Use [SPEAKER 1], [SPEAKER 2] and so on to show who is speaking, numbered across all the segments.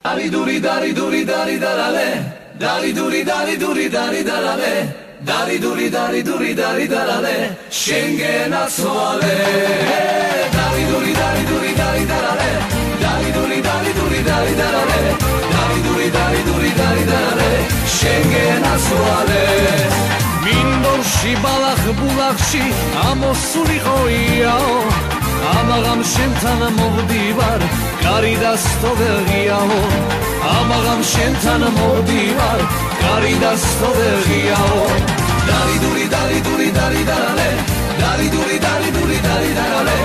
[SPEAKER 1] Dari duri dari duri dari darale, dari duri dari duri dari darale, dari duri dari duri dari darale, Schengen asole. Dari duri dari duri dari darale, dari duri dari duri dari darale, dari duri dari duri dari darale, Schengen asole. Mindorshi balakh bulakshi amosuli khoiao, amagam shemtan mogdivar kari dasto vergiao, amagam shemtan mogdivar kari dasto vergiao. Dari duri dari duri dari darale, dari duri dari duri dari darale,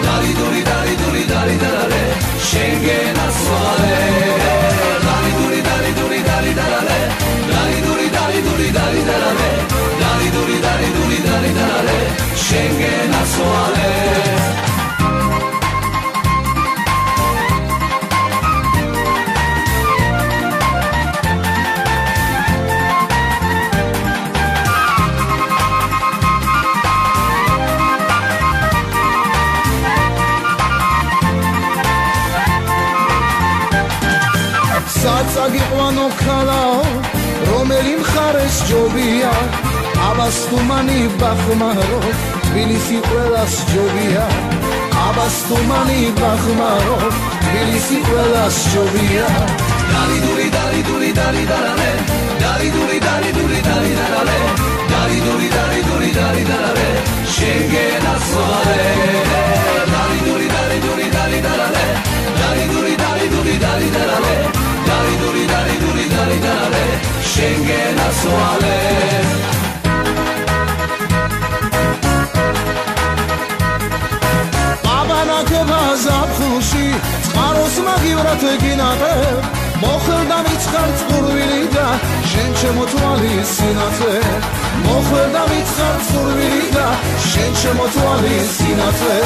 [SPEAKER 1] dari duri dari duri dari darale, Schengen asole. Dari duri dari duri dari darale, dari duri dari duri dari darale, dari duri dari duri dari darale, Schengen asole.
[SPEAKER 2] Sagiqvano kalao, romeli მხარეს ჯობია, აბას თუმანი ბახმარო, თბილისი ყველას ჯობია, აბას თუმანი ბახმარო, თბილისი ყველას ჯობია.
[SPEAKER 1] Dari duri dari duri dari darale, dari duri dari duri dari darale, dari duri dari duri dari darale, Schengen asole. Dari duri dari duri dari darale, dari duri dari duri dari darale, dari duri dari duri dari darale, Schengen asole.
[SPEAKER 2] აბანაკება ზაფხულში, წყაროს მაგივრად გინაყებ, მოხვდა მიცხარ წყურვილი და შენ შემოთვალი სინათლე, მოხვდა მიცხარ წყურვილი და შენ შემოთვალი სინათლე.